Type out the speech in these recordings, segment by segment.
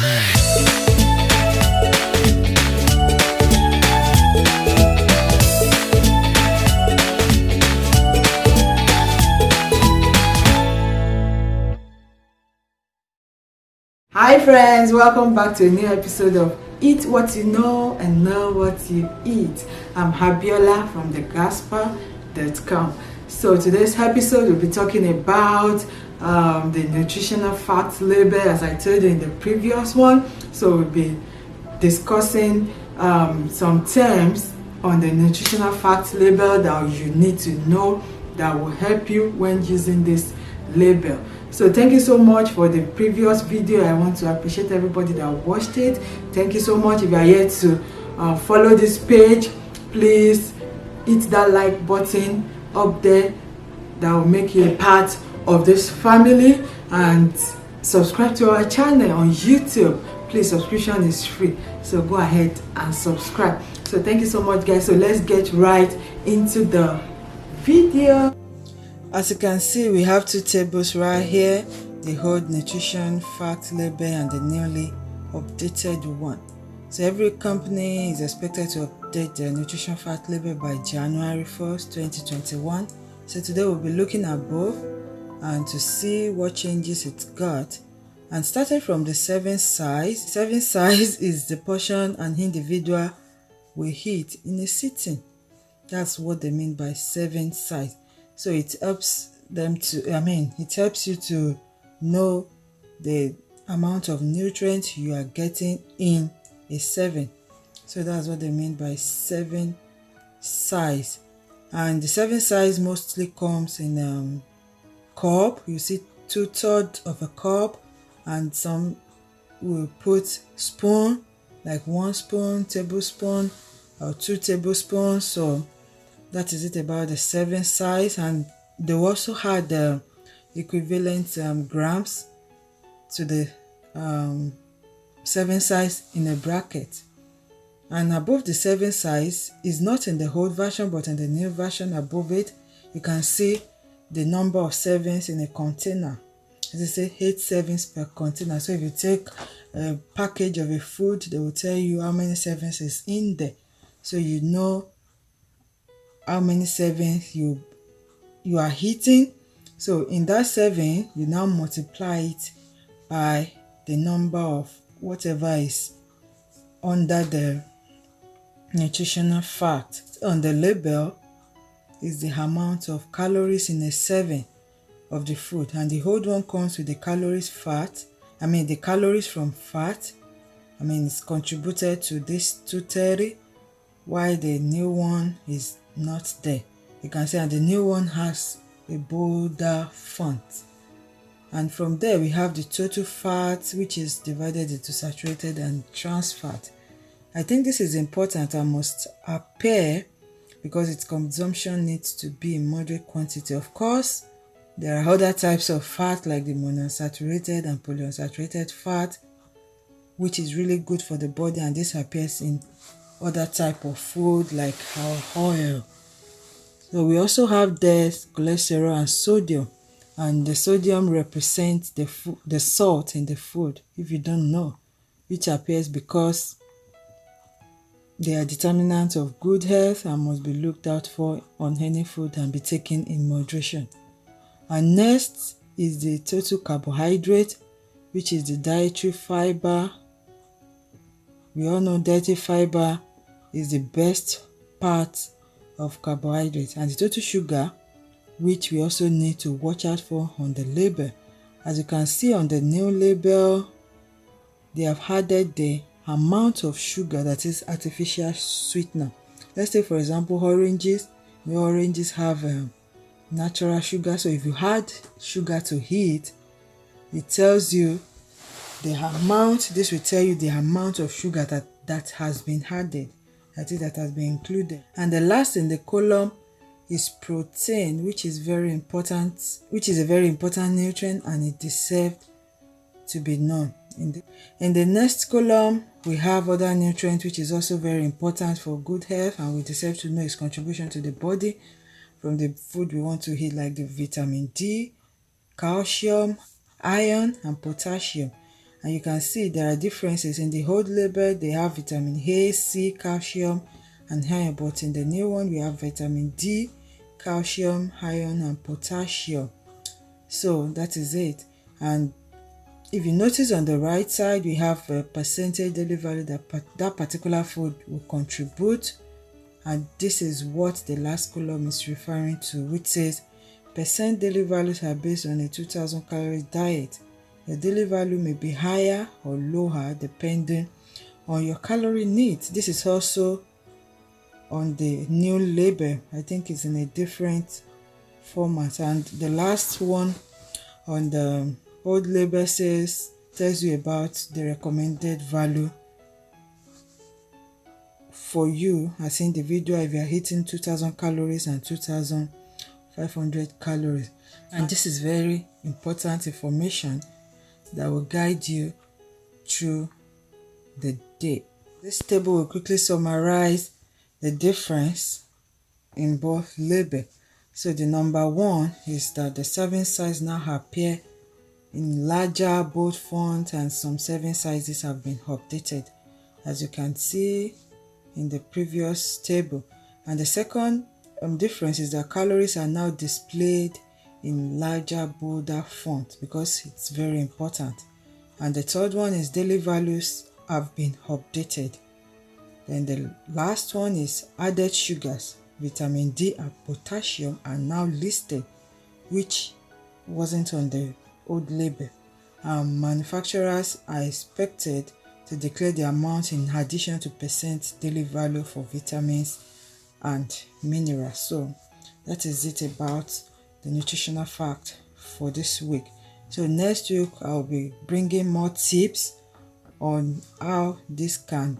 Hi friends, welcome back to a new episode of Eat What You Know and Know What You Eat. I'm Habiola from thegasper.com. So today's episode we'll be talking about the nutritional fact label, as I told you in the previous one. So we'll be discussing some terms on the nutritional fact label that you need to know that will help you when using this label. So thank you so much for the previous video. I want to appreciate everybody that watched it. Thank you so much. If you are yet to follow this page, please hit that like button up there. That will make you a part of this family, and subscribe to our channel on YouTube. Please, subscription is free, so go ahead and subscribe. So thank you so much guys. So let's get right into the video. As you can see, we have two tables right here, the old nutrition fact label and the newly updated one. So every company is expected to update their nutrition fact label by January 1st, 2021. So today we'll be looking at both and to see what changes it's got. And starting from the serving size. Serving size is the portion an individual will eat in a sitting. That's what they mean by serving size. So it helps them to, it helps you to know the amount of nutrients you are getting in a serving. So that's what they mean by serving size. And the serving size mostly comes in cup. You see 2/3 of a cup, and some will put spoon, like 1 spoon, tablespoon, or 2 tablespoons. So that is it about the serving size. And they also had the equivalent grams to the serving size in a bracket. And above the serving size is not in the old version, but in the new version above it, you can see the number of servings in a container. As they say, 8 servings per container. So if you take a package of a food, they will tell you how many servings is in there, so you know how many servings you are eating. So in that serving, you now multiply it by the number of whatever is under the nutritional fact. On the label is the amount of calories in a serving of the food, and the old one comes with the calories the calories from fat. It's contributed to this 230, while the new one is not there. You can see, and the new one has a bolder font. And from there we have the total fat, which is divided into saturated and trans fat. I think this is important and must appear because its consumption needs to be in moderate quantity. Of course, there are other types of fat like the monounsaturated and polyunsaturated fat, which is really good for the body, and this appears in other type of food like our oil. So we also have the cholesterol and sodium, and the sodium represents the salt in the food, if you don't know, which appears because they are determinants of good health and must be looked out for on any food and be taken in moderation. And next is the total carbohydrate, which is the dietary fiber. We all know dietary fiber is the best part of carbohydrates. And the total sugar, which we also need to watch out for on the label. As you can see on the new label, they have added the amount of sugar that is artificial sweetener. Let's take for example oranges. The oranges have natural sugar, so if you add sugar to it, it tells you the amount. This will tell you the amount of sugar that has been added, that has been included. And the last in the column is protein, which is a very important nutrient, and it deserves to be known. In the next column, we have other nutrients, which is also very important for good health, and we deserve to know its contribution to the body from the food we want to eat, like the vitamin D, calcium, iron, and potassium. And you can see there are differences. In the old label, they have vitamin A, C, calcium, and iron, but in the new one, we have vitamin D, calcium, iron, and potassium. So that is it. And if you notice on the right side, we have a percentage daily value that particular food will contribute, and this is what the last column is referring to, which says percent daily values are based on a 2000 calorie diet. The daily value may be higher or lower depending on your calorie needs. This is also on the new label. I think it's in a different format, and the last one on the old label tells you about the recommended value for you as individual if you are hitting 2000 calories and 2500 calories. And this is very important information that will guide you through the day. This table will quickly summarize the difference in both labels. So the number one is that the serving size now appear in larger, bold font, and some serving sizes have been updated, as you can see in the previous table. And the second difference is that calories are now displayed in larger, bolder font because it's very important. And the third one is daily values have been updated. Then the last one is added sugars, vitamin D and potassium are now listed, which wasn't on the old label. Manufacturers are expected to declare the amount in addition to percent daily value for vitamins and minerals. So that is it about the nutritional fact for this week. So next week I'll be bringing more tips on how this can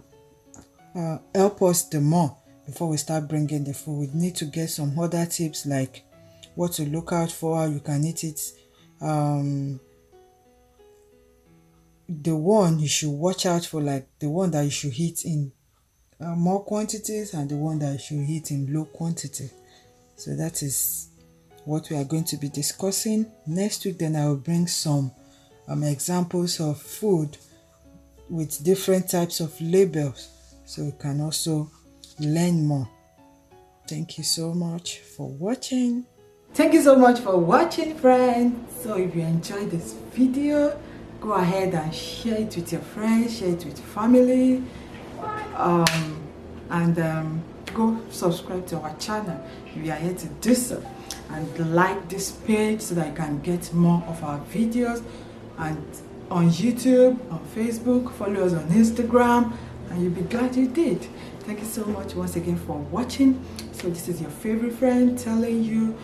help us the more. Before we start bringing the food, we need to get some other tips like what to look out for, how you can eat it, the one you should watch out for, like the one that you should eat in more quantities and the one that you should eat in low quantity. So that is what we are going to be discussing next week. Then I will bring some examples of food with different types of labels so you can also learn more. Thank you so much for watching. Thank you so much for watching, friends. So if you enjoyed this video, go ahead and share it with your friends, share it with family, and go subscribe to our channel if you are here to do so, and like this page so that you can get more of our videos, and on YouTube, on Facebook, follow us on Instagram, and you'll be glad you did. Thank you so much once again for watching. So this is your favorite friend telling you,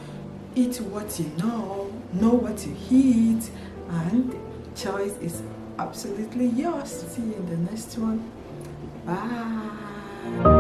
eat what you know what you eat, and choice is absolutely yours. See you in the next one. Bye.